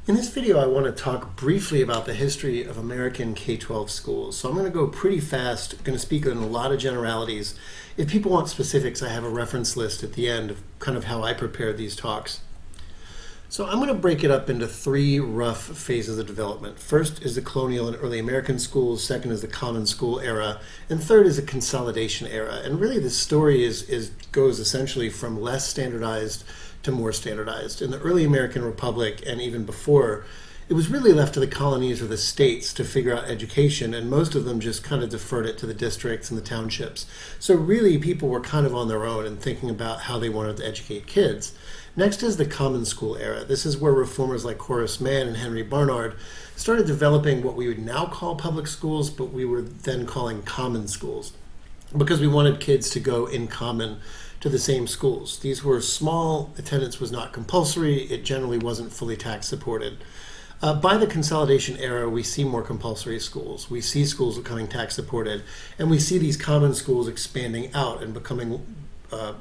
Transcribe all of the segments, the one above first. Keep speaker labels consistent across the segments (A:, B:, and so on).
A: In this video, I want to talk briefly about the history of American K-12 schools. So I'm going to go pretty fast, I'm going to speak in a lot of generalities. If people want specifics, I have a reference list at the end of kind of how I prepared these talks. So I'm going to break it up into three rough phases of development. First is the colonial and early American schools, second is the common school era, and third is the consolidation era. And really the story goes essentially from less standardized to more standardized. In the early American Republic and even before, it was really left to the colonies or the states to figure out education, and most of them just kind of deferred it to the districts and the townships. So really people were kind of on their own and thinking about how they wanted to educate kids. Next is the common school era. This is where reformers like Horace Mann and Henry Barnard started developing what we would now call public schools, but we were then calling common schools, because we wanted kids to go in common to the same schools. These were small, attendance was not compulsory, it generally wasn't fully tax supported. By the consolidation era, we see more compulsory schools. We see schools becoming tax supported, and we see these common schools expanding out and becoming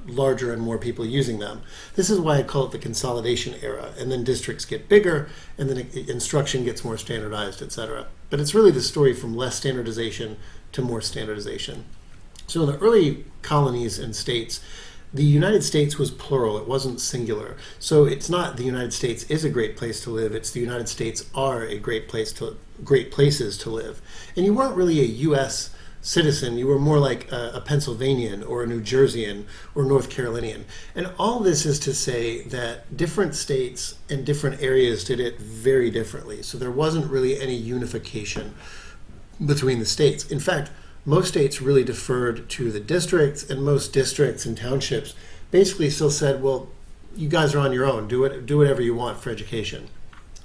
A: larger and more people using them. This is why I call it the consolidation era. And then districts get bigger, and then instruction gets more standardized, etc. But it's really the story from less standardization to more standardization. So in the early colonies and states, the United States was plural, it wasn't singular. So it's not the United States is a great place to live, it's the United States are a great places to live. And you weren't really a US citizen, you were more like a Pennsylvanian or a New Jerseyan or North Carolinian. And all this is to say that different states and different areas did it very differently. So there wasn't really any unification between the states. In fact, most states really deferred to the districts, and most districts and townships basically still said, well, you guys are on your own, do whatever you want for education.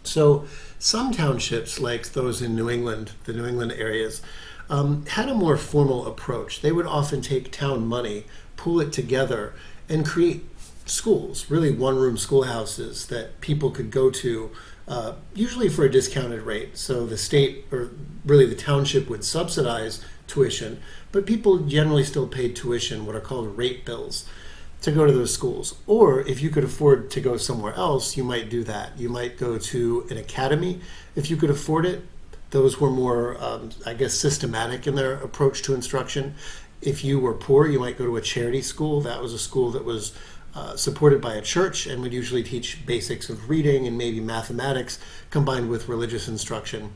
A: So some townships, like those in New England, the New England areas, had a more formal approach. They would often take town money, pool it together, and create schools, really one-room schoolhouses that people could go to, usually for a discounted rate. So the state, or really the township, would subsidize tuition, but people generally still paid tuition, what are called rate bills, to go to those schools. Or if you could afford to go somewhere else, you might do that. You might go to an academy if you could afford it. Those were more, systematic in their approach to instruction. If you were poor, you might go to a charity school. That was a school that was supported by a church and would usually teach basics of reading and maybe mathematics combined with religious instruction.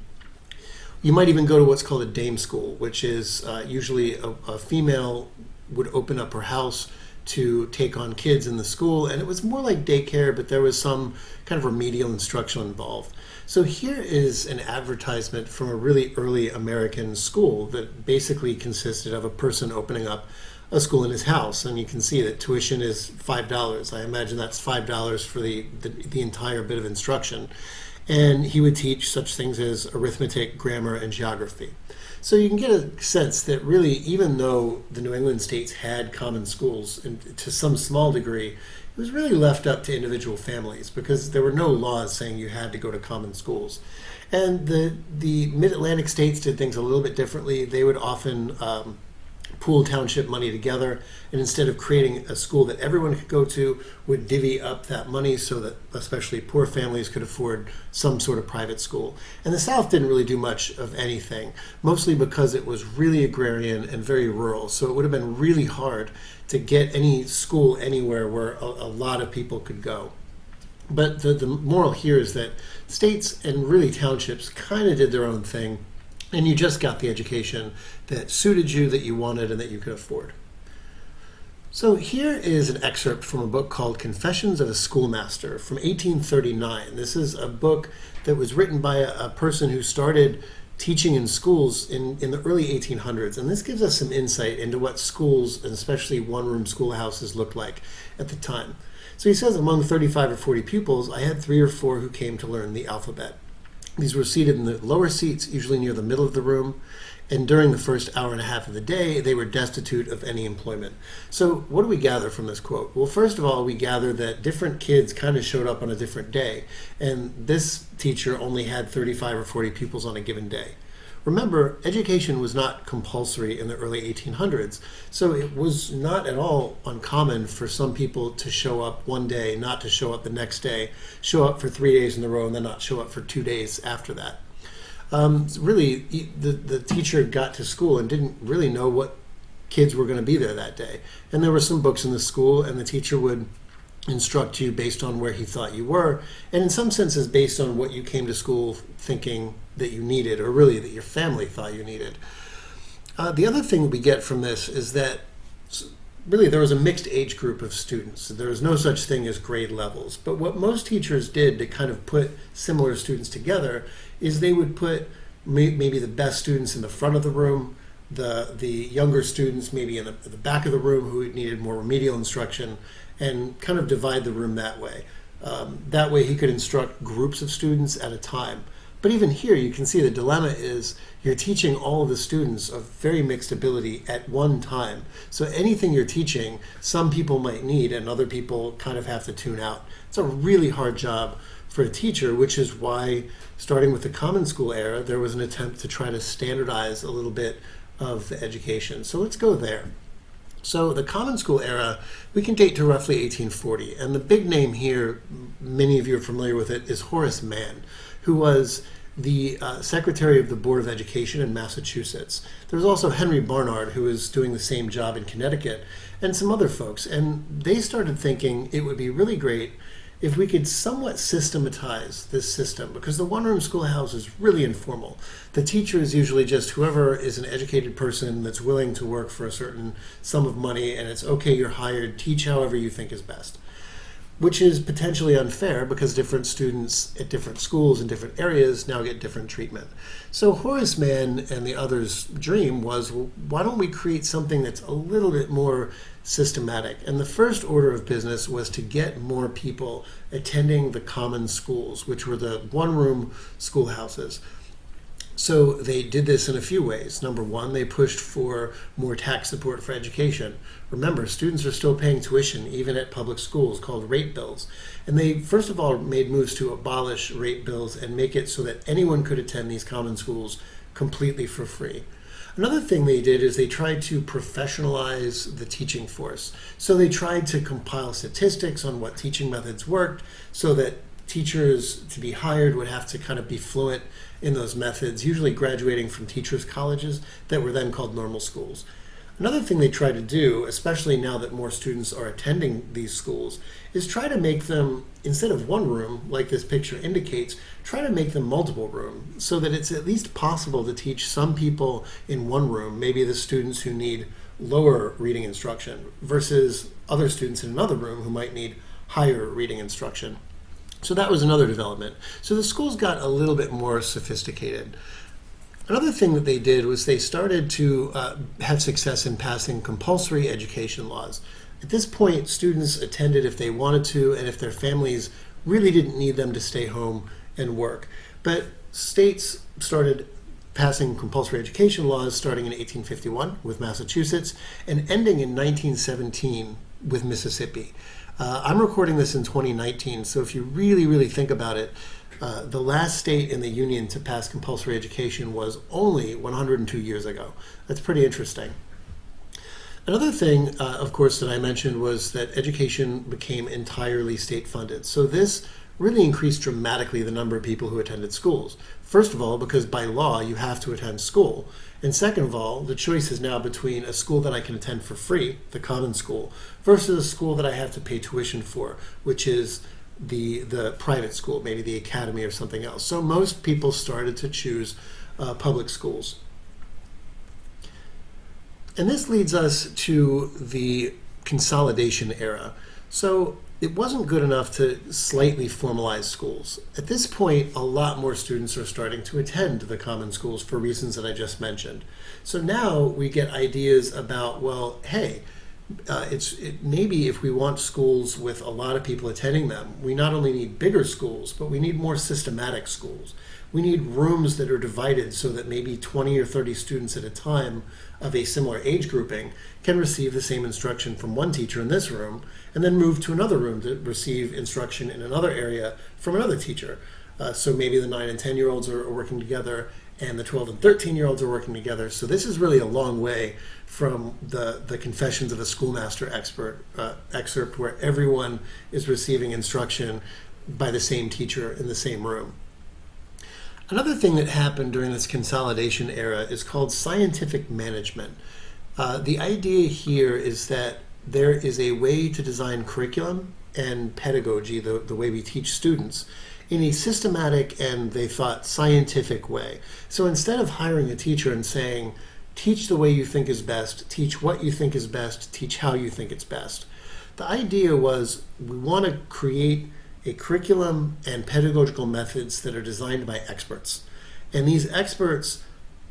A: You might even go to what's called a dame school, which is usually a female would open up her house to take on kids in the school, and it was more like daycare, but there was some kind of remedial instruction involved. So here is an advertisement from a really early American school that basically consisted of a person opening up a school in his house, and you can see that tuition is $5. I imagine that's $5 for the entire bit of instruction. And he would teach such things as arithmetic, grammar, and geography. So you can get a sense that really, even though the New England states had common schools, and to some small degree, it was really left up to individual families because there were no laws saying you had to go to common schools. And the Mid-Atlantic states did things a little bit differently. They would often pool township money together, and instead of creating a school that everyone could go to, would divvy up that money so that especially poor families could afford some sort of private school. And the South didn't really do much of anything, mostly because it was really agrarian and very rural. So it would have been really hard to get any school anywhere where a lot of people could go. But the moral here is that states and really townships kind of did their own thing, and you just got the education that suited you, that you wanted, and that you could afford. So here is an excerpt from a book called Confessions of a Schoolmaster from 1839. This is a book that was written by a person who started teaching in schools in the early 1800s. And this gives us some insight into what schools, and especially one-room schoolhouses, looked like at the time. So he says, among 35 or 40 pupils, I had 3 or 4 who came to learn the alphabet. These were seated in the lower seats, usually near the middle of the room, and during the first hour and a half of the day, they were destitute of any employment. So what do we gather from this quote? Well, first of all, we gather that different kids kind of showed up on a different day, and this teacher only had 35 or 40 pupils on a given day. Remember, education was not compulsory in the early 1800s, so it was not at all uncommon for some people to show up one day, not to show up the next day, show up for 3 days in a row, and then not show up for 2 days after that. Really, the teacher got to school and didn't really know what kids were going to be there that day. And there were some books in the school, and the teacher would instruct you based on where he thought you were, and in some senses based on what you came to school thinking that you needed, or really that your family thought you needed. The other thing that we get from this is that really there was a mixed age group of students. There was no such thing as grade levels. But what most teachers did to kind of put similar students together is they would put maybe the best students in the front of the room, the younger students maybe in the back of the room who needed more remedial instruction, and kind of divide the room that way. That way he could instruct groups of students at a time. But even here you can see the dilemma is you're teaching all of the students of very mixed ability at one time. So anything you're teaching, some people might need and other people kind of have to tune out. It's a really hard job for a teacher, which is why starting with the Common School era, there was an attempt to try to standardize a little bit of the education. So let's go there. So the Common School era, we can date to roughly 1840. And the big name here, many of you are familiar with it, is Horace Mann, who was the Secretary of the Board of Education in Massachusetts. There was also Henry Barnard, who was doing the same job in Connecticut, and some other folks. And they started thinking it would be really great if we could somewhat systematize this system, because the one-room schoolhouse is really informal. The teacher is usually just whoever is an educated person that's willing to work for a certain sum of money, and it's okay, you're hired, teach however you think is best. Which is potentially unfair because different students at different schools in different areas now get different treatment. So Horace Mann and the others' dream was, well, why don't we create something that's a little bit more systematic? And the first order of business was to get more people attending the common schools, which were the one-room schoolhouses. So they did this in a few ways. Number one, they pushed for more tax support for education. Remember, students are still paying tuition even at public schools, called rate bills. And they, first of all, made moves to abolish rate bills and make it so that anyone could attend these common schools completely for free. Another thing they did is they tried to professionalize the teaching force. So they tried to compile statistics on what teaching methods worked so that teachers to be hired would have to kind of be fluent in those methods, usually graduating from teachers' colleges that were then called normal schools. Another thing they try to do, especially now that more students are attending these schools, is try to make them, instead of one room, like this picture indicates, try to make them multiple room so that it's at least possible to teach some people in one room, maybe the students who need lower reading instruction, versus other students in another room who might need higher reading instruction. So that was another development. So the schools got a little bit more sophisticated. Another thing that they did was they started to have success in passing compulsory education laws. At this point, students attended if they wanted to and if their families really didn't need them to stay home and work. But states started passing compulsory education laws starting in 1851 with Massachusetts and ending in 1917 with Mississippi. I'm recording this in 2019, so if you really think about it, the last state in the Union to pass compulsory education was only 102 years ago. That's pretty interesting. Another thing, of course, that I mentioned was that education became entirely state-funded. So this really increased dramatically the number of people who attended schools. First of all, because by law you have to attend school. And second of all, the choice is now between a school that I can attend for free, the common school, versus a school that I have to pay tuition for, which is the private school, maybe the academy or something else. So most people started to choose public schools. And this leads us to the Consolidation era. So it wasn't good enough to slightly formalize schools. At this point, a lot more students are starting to attend the common schools for reasons that I just mentioned. So now we get ideas about, well, hey, maybe if we want schools with a lot of people attending them, we not only need bigger schools, but we need more systematic schools. We need rooms that are divided so that maybe 20 or 30 students at a time of a similar age grouping can receive the same instruction from one teacher in this room and then move to another room to receive instruction in another area from another teacher. So maybe the 9 and 10-year-olds are working together and the 12 and 13-year-olds are working together. So this is really a long way from the Confessions of a Schoolmaster excerpt where everyone is receiving instruction by the same teacher in the same room. Another thing that happened during this consolidation era is called scientific management. The idea here is that there is a way to design curriculum and pedagogy, the way we teach students, in a systematic and, they thought, scientific way. So instead of hiring a teacher and saying, teach the way you think is best, teach what you think is best, teach how you think it's best, the idea was we want to create a curriculum and pedagogical methods that are designed by experts. And these experts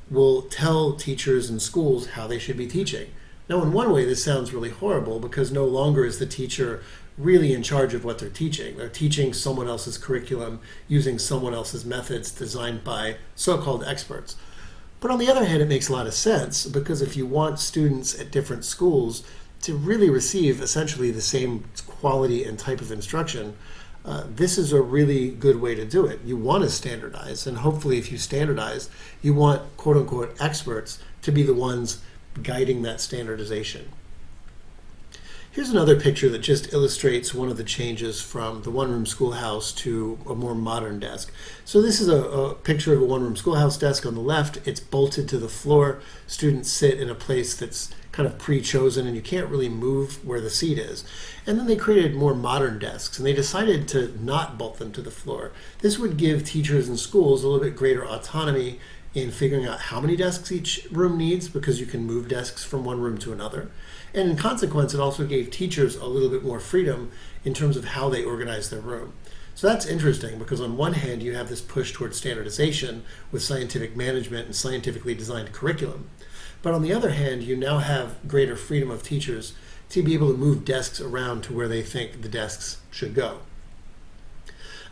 A: will tell teachers and schools how they should be teaching. Now, in one way, this sounds really horrible because no longer is the teacher really in charge of what they're teaching. They're teaching someone else's curriculum using someone else's methods designed by so-called experts. But on the other hand, it makes a lot of sense because if you want students at different schools to really receive essentially the same quality and type of instruction, this is a really good way to do it. You want to standardize, and hopefully if you standardize, you want quote-unquote experts to be the ones guiding that standardization. Here's another picture that just illustrates one of the changes from the one-room schoolhouse to a more modern desk. So this is a picture of a one-room schoolhouse desk on the left. It's bolted to the floor. Students sit in a place that's kind of pre-chosen and you can't really move where the seat is. And then they created more modern desks and they decided to not bolt them to the floor. This would give teachers and schools a little bit greater autonomy in figuring out how many desks each room needs because you can move desks from one room to another. And in consequence, it also gave teachers a little bit more freedom in terms of how they organize their room. So that's interesting because on one hand, you have this push towards standardization with scientific management and scientifically designed curriculum. But on the other hand, you now have greater freedom of teachers to be able to move desks around to where they think the desks should go.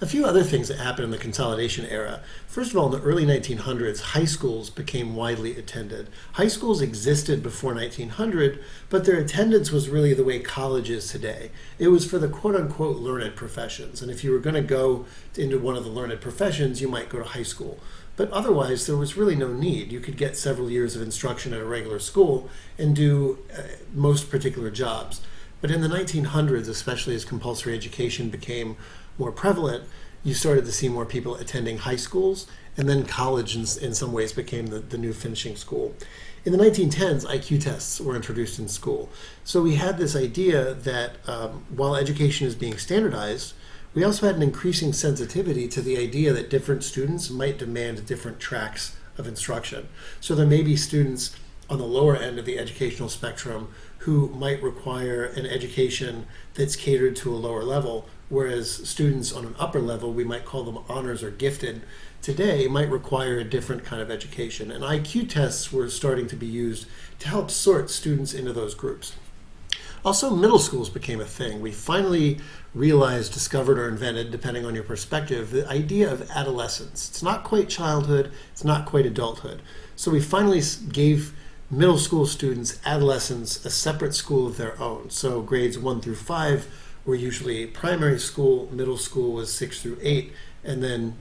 A: A few other things that happened in the consolidation era. First of all, in the early 1900s, high schools became widely attended. High schools existed before 1900, but their attendance was really the way college is today. It was for the quote-unquote learned professions, and if you were going to go into one of the learned professions, you might go to high school. But otherwise, there was really no need. You could get several years of instruction at a regular school and do most particular jobs. But in the 1900s, especially as compulsory education became more prevalent, you started to see more people attending high schools, and then college in some ways became the new finishing school. In the 1910s, IQ tests were introduced in school. So we had this idea that while education is being standardized, we also had an increasing sensitivity to the idea that different students might demand different tracks of instruction. So there may be students on the lower end of the educational spectrum who might require an education that's catered to a lower level, whereas students on an upper level, we might call them honors or gifted, today might require a different kind of education. And IQ tests were starting to be used to help sort students into those groups. Also, middle schools became a thing. We finally realized, discovered, or invented, depending on your perspective, the idea of adolescence. It's not quite childhood, it's not quite adulthood. So we finally gave middle school students, adolescents, a separate school of their own. So grades 1 through 5 were usually primary school, middle school was 6 through 8, and then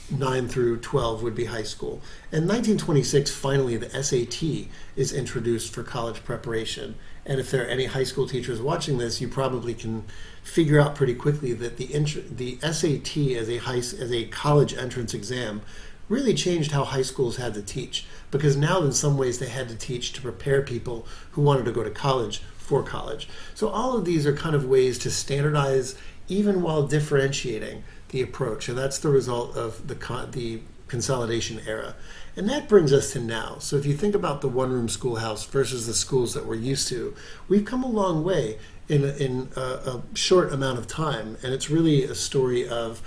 A: 9 through 12 would be high school. In 1926, finally, the SAT is introduced for college preparation. And if there are any high school teachers watching this, you probably can figure out pretty quickly that the SAT as a college entrance exam really changed how high schools had to teach, because now in some ways they had to teach to prepare people who wanted to go to college for college. So all of these are kind of ways to standardize even while differentiating the approach, and that's the result of the consolidation era. And that brings us to now. So if you think about the one-room schoolhouse versus the schools that we're used to, we've come a long way in a short amount of time, and it's really a story of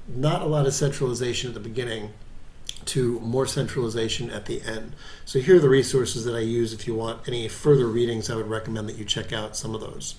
A: not a lot of centralization at the beginning to more centralization at the end. So here are the resources that I use. If you want any further readings, I would recommend that you check out some of those.